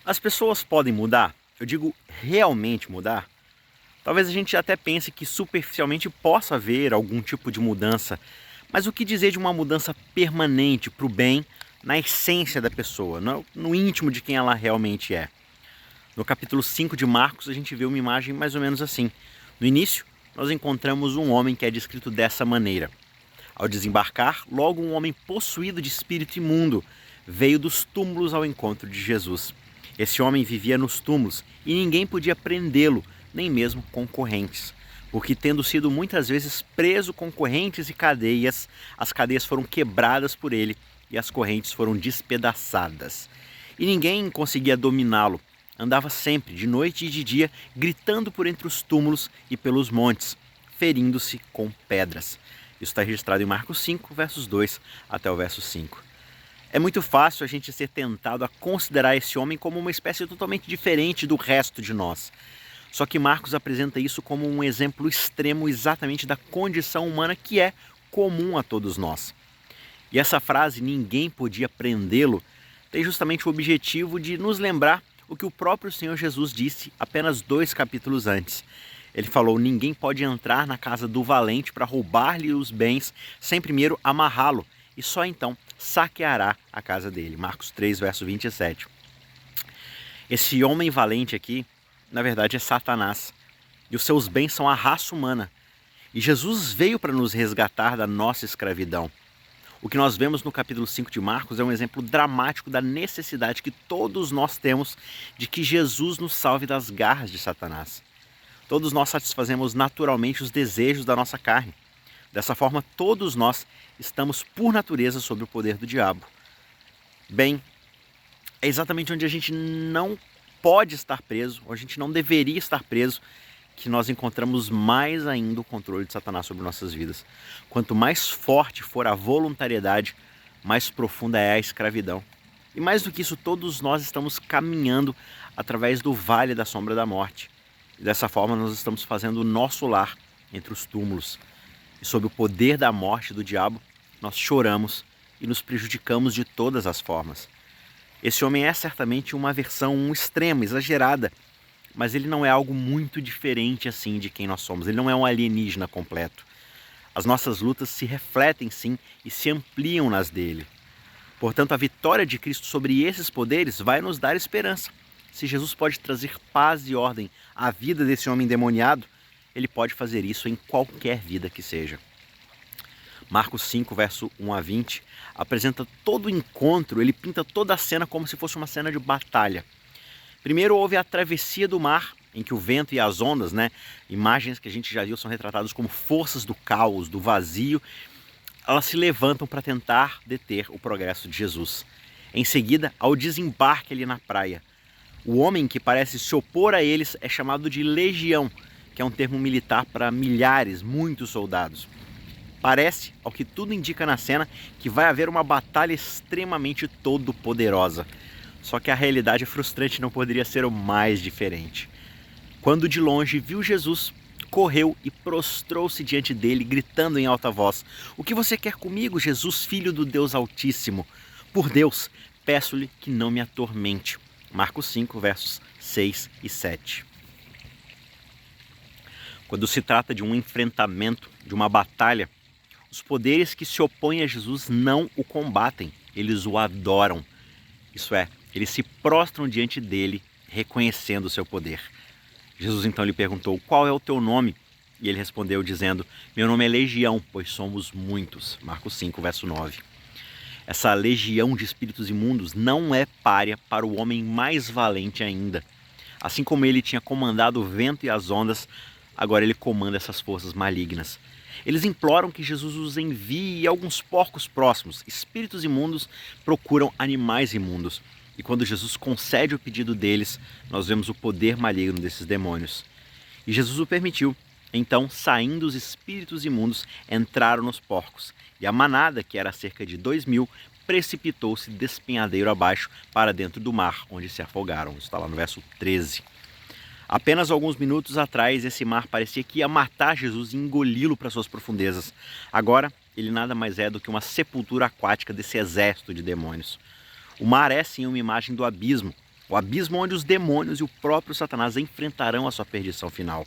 As pessoas podem mudar? Eu digo realmente mudar? Talvez a gente até pense que superficialmente possa haver algum tipo de mudança, mas o que dizer de uma mudança permanente para o bem na essência da pessoa, no íntimo de quem ela realmente é? No capítulo 5 de Marcos, a gente vê uma imagem mais ou menos assim. No início, nós encontramos um homem que é descrito dessa maneira. Ao desembarcar, logo um homem possuído de espírito imundo veio dos túmulos ao encontro de Jesus. Esse homem vivia nos túmulos e ninguém podia prendê-lo, nem mesmo concorrentes, porque tendo sido muitas vezes preso com correntes e cadeias, as cadeias foram quebradas por ele e as correntes foram despedaçadas. E ninguém conseguia dominá-lo. Andava sempre, de noite e de dia, gritando por entre os túmulos e pelos montes, ferindo-se com pedras. Isso está registrado em Marcos 5, versos 2 até o verso 5. É muito fácil a gente ser tentado a considerar esse homem como uma espécie totalmente diferente do resto de nós. Só que Marcos apresenta isso como um exemplo extremo exatamente da condição humana que é comum a todos nós. E essa frase, ninguém podia prendê-lo, tem justamente o objetivo de nos lembrar o que o próprio Senhor Jesus disse apenas 2 capítulos antes. Ele falou: ninguém pode entrar na casa do valente para roubar-lhe os bens sem primeiro amarrá-lo, e só então saqueará a casa dele. Marcos 3, verso 27. Esse homem valente aqui, na verdade, é Satanás, e os seus bens são a raça humana. E Jesus veio para nos resgatar da nossa escravidão. O que nós vemos no capítulo 5 de Marcos é um exemplo dramático da necessidade que todos nós temos de que Jesus nos salve das garras de Satanás. Todos nós satisfazemos naturalmente os desejos da nossa carne. Dessa forma, todos nós estamos por natureza sob o poder do diabo. Bem, é exatamente onde a gente não pode estar preso, ou a gente não deveria estar preso, que nós encontramos mais ainda o controle de Satanás sobre nossas vidas. Quanto mais forte for a voluntariedade, mais profunda é a escravidão. E mais do que isso, todos nós estamos caminhando através do vale da sombra da morte. E dessa forma nós estamos fazendo o nosso lar entre os túmulos. E sob o poder da morte do diabo, nós choramos e nos prejudicamos de todas as formas. Esse homem é certamente uma versão extrema, exagerada, mas ele não é algo muito diferente assim de quem nós somos. Ele não é um alienígena completo. As nossas lutas se refletem sim e se ampliam nas dele. Portanto, a vitória de Cristo sobre esses poderes vai nos dar esperança. Se Jesus pode trazer paz e ordem à vida desse homem endemoniado, ele pode fazer isso em qualquer vida que seja. Marcos 5, verso 1 a 20, apresenta todo o encontro, ele pinta toda a cena como se fosse uma cena de batalha. Primeiro houve a travessia do mar, em que o vento e as ondas, imagens que a gente já viu, são retratadas como forças do caos, do vazio, elas se levantam para tentar deter o progresso de Jesus. Em seguida, ao desembarque ali na praia, o homem que parece se opor a eles é chamado de legião, que é um termo militar para milhares, muitos soldados. Parece, ao que tudo indica na cena, que vai haver uma batalha extremamente todo-poderosa. Só que a realidade frustrante não poderia ser o mais diferente. Quando de longe viu Jesus, correu e prostrou-se diante dele, gritando em alta voz: "O que você quer comigo, Jesus, filho do Deus Altíssimo? Por Deus, peço-lhe que não me atormente." Marcos 5, versos 6 e 7. Quando se trata de um enfrentamento, de uma batalha, os poderes que se opõem a Jesus não o combatem, eles o adoram. Isso é, eles se prostram diante dele, reconhecendo o seu poder. Jesus então lhe perguntou: "Qual é o teu nome?" E ele respondeu dizendo: "Meu nome é Legião, pois somos muitos." Marcos 5, verso 9. Essa legião de espíritos imundos não é pária para o homem mais valente ainda. Assim como ele tinha comandado o vento e as ondas, agora ele comanda essas forças malignas. Eles imploram que Jesus os envie, e alguns porcos próximos, espíritos imundos, procuram animais imundos. E quando Jesus concede o pedido deles, nós vemos o poder maligno desses demônios. E Jesus o permitiu. Então, saindo os espíritos imundos, entraram nos porcos. E a manada, que era cerca de 2.000, precipitou-se despenhadeiro abaixo para dentro do mar, onde se afogaram. Isso está lá no verso 13. Apenas alguns minutos atrás, esse mar parecia que ia matar Jesus e engoli-lo para suas profundezas. Agora, ele nada mais é do que uma sepultura aquática desse exército de demônios. O mar é sim uma imagem do abismo, o abismo onde os demônios e o próprio Satanás enfrentarão a sua perdição final.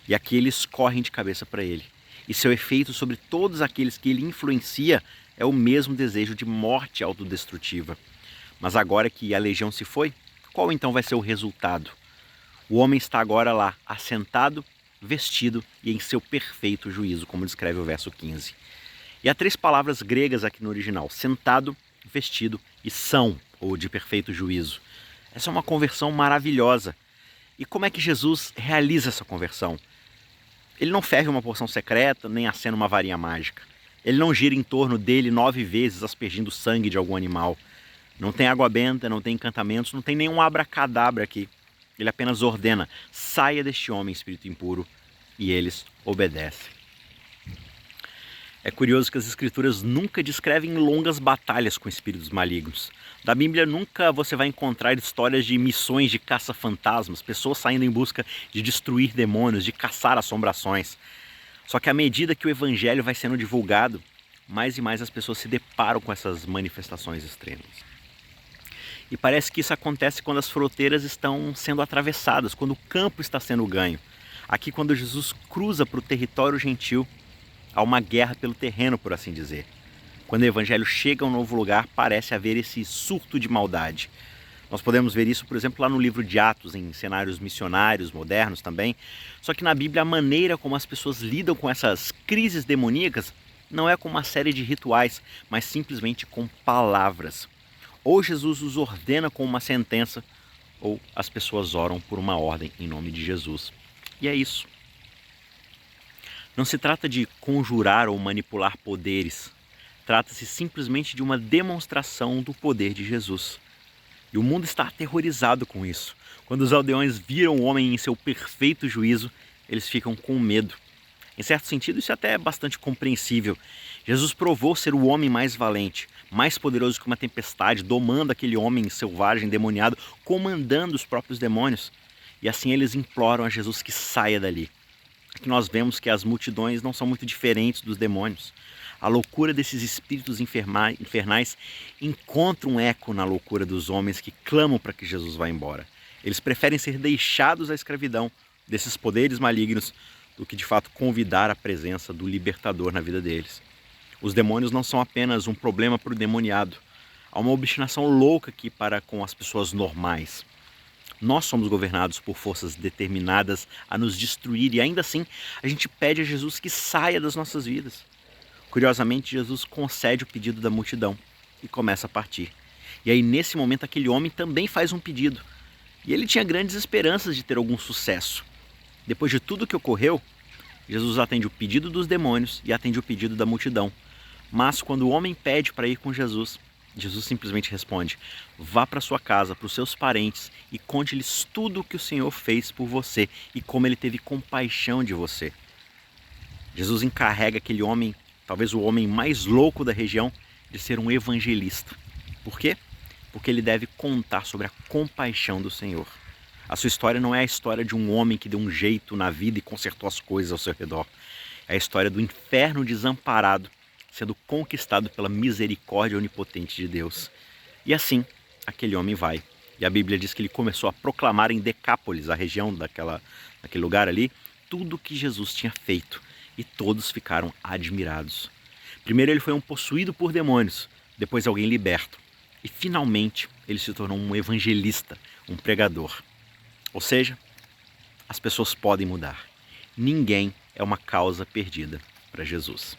E aqui eles correm de cabeça para ele. E seu efeito sobre todos aqueles que ele influencia é o mesmo desejo de morte autodestrutiva. Mas agora que a legião se foi, qual então vai ser o resultado? O homem está agora lá, assentado, vestido e em seu perfeito juízo, como descreve o verso 15. E há 3 palavras gregas aqui no original: sentado, vestido e são, ou de perfeito juízo. Essa é uma conversão maravilhosa. E como é que Jesus realiza essa conversão? Ele não ferve uma porção secreta, nem acena uma varinha mágica. Ele não gira em torno dele 9 vezes, aspergindo sangue de algum animal. Não tem água benta, não tem encantamentos, não tem nenhum abracadabra aqui. Ele apenas ordena: saia deste homem, espírito impuro, e eles obedecem. É curioso que as escrituras nunca descrevem longas batalhas com espíritos malignos. Da Bíblia nunca você vai encontrar histórias de missões de caça-fantasmas, pessoas saindo em busca de destruir demônios, de caçar assombrações. Só que à medida que o evangelho vai sendo divulgado, mais e mais as pessoas se deparam com essas manifestações extremas. E parece que isso acontece quando as fronteiras estão sendo atravessadas, quando o campo está sendo ganho. Aqui, quando Jesus cruza para o território gentil, há uma guerra pelo terreno, por assim dizer. Quando o evangelho chega a um novo lugar, parece haver esse surto de maldade. Nós podemos ver isso, por exemplo, lá no livro de Atos, em cenários missionários modernos também. Só que na Bíblia, a maneira como as pessoas lidam com essas crises demoníacas não é com uma série de rituais, mas simplesmente com palavras. Ou Jesus os ordena com uma sentença, ou as pessoas oram por uma ordem em nome de Jesus. E é isso. Não se trata de conjurar ou manipular poderes. Trata-se simplesmente de uma demonstração do poder de Jesus. E o mundo está aterrorizado com isso. Quando os aldeões viram o homem em seu perfeito juízo, eles ficam com medo. Em certo sentido, isso até é bastante compreensível. Jesus provou ser o homem mais valente, mais poderoso que uma tempestade, domando aquele homem selvagem, endemoniado, comandando os próprios demônios. E assim eles imploram a Jesus que saia dali. Aqui nós vemos que as multidões não são muito diferentes dos demônios. A loucura desses espíritos infernais encontra um eco na loucura dos homens que clamam para que Jesus vá embora. Eles preferem ser deixados à escravidão desses poderes malignos do que de fato convidar a presença do libertador na vida deles. Os demônios não são apenas um problema para o demoniado. Há uma obstinação louca aqui para com as pessoas normais. Nós somos governados por forças determinadas a nos destruir e ainda assim a gente pede a Jesus que saia das nossas vidas. Curiosamente, Jesus concede o pedido da multidão e começa a partir. E aí nesse momento aquele homem também faz um pedido. E ele tinha grandes esperanças de ter algum sucesso. Depois de tudo que ocorreu, Jesus atende o pedido dos demônios e atende o pedido da multidão. Mas quando o homem pede para ir com Jesus, Jesus simplesmente responde: vá para sua casa, para os seus parentes e conte-lhes tudo o que o Senhor fez por você e como ele teve compaixão de você. Jesus encarrega aquele homem, talvez o homem mais louco da região, de ser um evangelista. Por quê? Porque ele deve contar sobre a compaixão do Senhor. A sua história não é a história de um homem que deu um jeito na vida e consertou as coisas ao seu redor. É a história do inferno desamparado, sendo conquistado pela misericórdia onipotente de Deus. E assim, aquele homem vai. E a Bíblia diz que ele começou a proclamar em Decápolis, a região daquele lugar ali, tudo o que Jesus tinha feito. E todos ficaram admirados. Primeiro ele foi um possuído por demônios, depois alguém liberto. E finalmente ele se tornou um evangelista, um pregador. Ou seja, as pessoas podem mudar. Ninguém é uma causa perdida para Jesus.